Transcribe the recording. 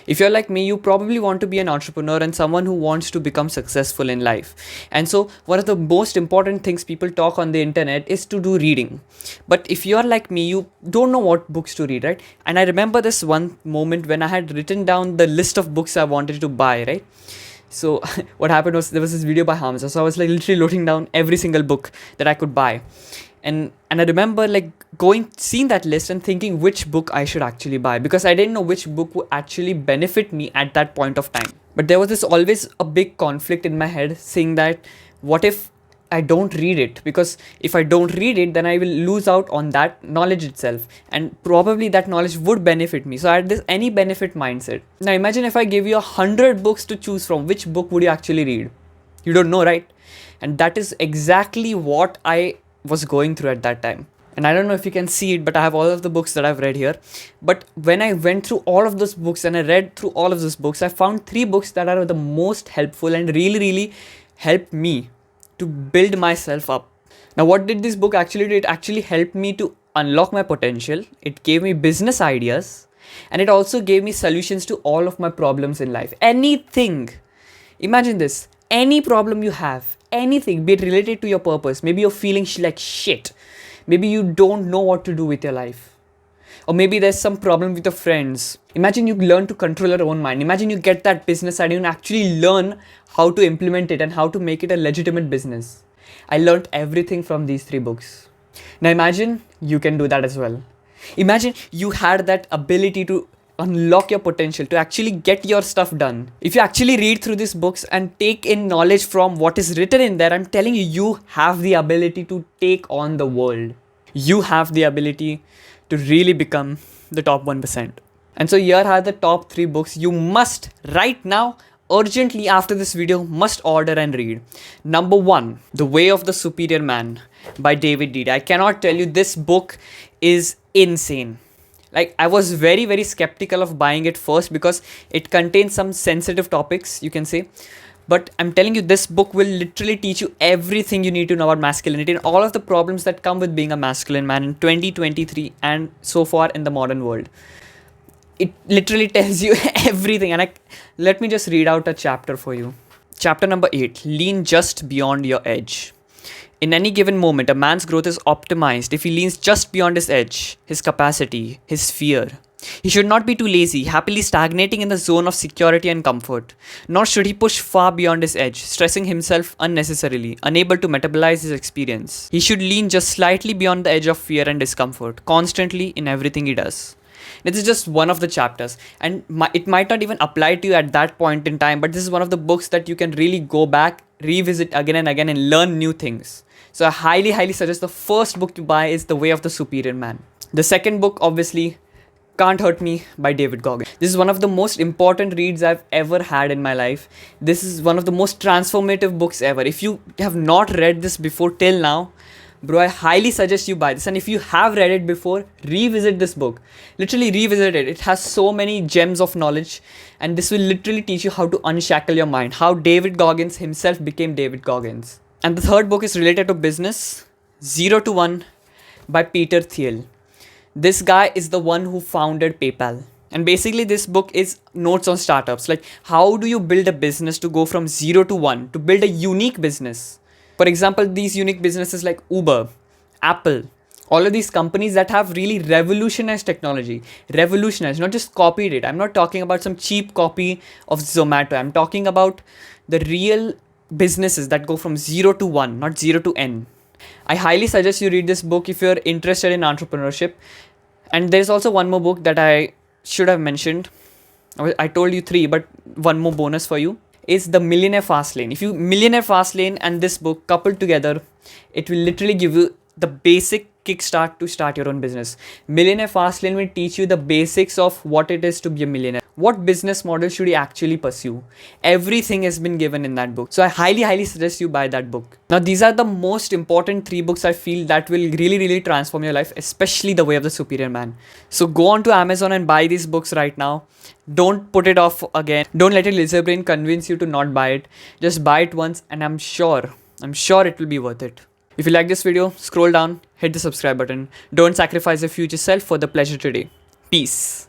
If you're like me, you probably want to be an entrepreneur and someone who wants to become successful in life. And so, one of the most important things people talk on the internet is to do reading. But if you're like me, you don't know what books to read, right? And I remember this one moment when I had written down the list of books I wanted to buy, right? So what happened was there was this video by Hamza. So I was like literally noting down every single book that I could buy. And I remember like seeing that list and thinking which book I should actually buy, because I didn't know which book would actually benefit me at that point of time. But there was this always a big conflict in my head saying that what if I don't read it? Because if I don't read it, then I will lose out on that knowledge itself, and probably that knowledge would benefit me. So I had this any benefit mindset. Now imagine if I give you 100 books to choose from, which book would you actually read? You don't know, right? And that is exactly what I was going through at that time. And I don't know if you can see it, but I have all of the books that I've read here. But when I went through all of those books and I read through all of those books, I found 3 books that are the most helpful and really helped me to build myself up. Now, what did this book actually do? It actually helped me to unlock my potential. It gave me business ideas, and it also gave me solutions to all of my problems in life. Anything. Imagine this. Any problem you have, anything, be it related to your purpose. Maybe you're feeling like shit. Maybe you don't know what to do with your life. Or maybe there's some problem with your friends. Imagine you learn to control your own mind. Imagine you get that business idea and actually learn how to implement it and how to make it a legitimate business. I learned everything from these 3 books. Now imagine you can do that as well. Imagine you had that ability to unlock your potential, to actually get your stuff done. If you actually read through these books and take in knowledge from what is written in there, I'm telling you, you have the ability to take on the world. You have the ability to really become the top 1%. And so here are the top 3 books you must right now, urgently after this video, must order and read. Number 1, The Way of the Superior Man by David Deida. I cannot tell you, this book is insane. Like, I was very skeptical of buying it first because it contains some sensitive topics, you can say. But I'm telling you, this book will literally teach you everything you need to know about masculinity and all of the problems that come with being a masculine man in 2023 and so far in the modern world. It literally tells you everything. And let me just read out a chapter for you. Chapter number 8, Lean Just Beyond Your Edge. In any given moment, a man's growth is optimized if he leans just beyond his edge, his capacity, his fear. He should not be too lazy, happily stagnating in the zone of security and comfort. Nor should he push far beyond his edge, stressing himself unnecessarily, unable to metabolize his experience. He should lean just slightly beyond the edge of fear and discomfort, constantly in everything he does. This is just one of the chapters, and it might not even apply to you at that point in time, but this is one of the books that you can really go back, revisit again and again, and learn new things. So I highly suggest the first book to buy is The Way of the Superior Man. The second book, obviously, Can't Hurt Me by David Goggins. This is one of the most important reads I've ever had in my life. This is one of the most transformative books ever. If you have not read this before till now, bro, I highly suggest you buy this. And if you have read it before, revisit this book. Literally revisit it. It has so many gems of knowledge, and this will literally teach you how to unshackle your mind, how David Goggins himself became David Goggins. And the third book is related to business, 0 to 1 by Peter Thiel. This guy is the one who founded PayPal. And basically this book is notes on startups. Like, how do you build a business to go from 0 to 1, to build a unique business? For example, these unique businesses like Uber, Apple, all of these companies that have really revolutionized technology. Revolutionized, not just copied it. I'm not talking about some cheap copy of Zomato. I'm talking about the real businesses that go from 0 to 1, not 0 to N. I highly suggest you read this book if you're interested in entrepreneurship. And there's also one more book that I should have mentioned. I told you 3, but one more bonus for you is The Millionaire Fastlane. If you Millionaire Fastlane and this book coupled together, it will literally give you the basic kickstart to start your own business. Millionaire Fastlane will teach you the basics of what it is to be a millionaire. What business model should you actually pursue? Everything has been given in that book. So I highly suggest you buy that book. Now, these are the most important 3 books I feel that will really transform your life, especially The Way of the Superior Man. So go on to Amazon and buy these books right now. Don't put it off again. Don't let your lizard brain convince you to not buy it. Just buy it once, and I'm sure it will be worth it. If you like this video, scroll down, hit the subscribe button. Don't sacrifice your future self for the pleasure today. Peace.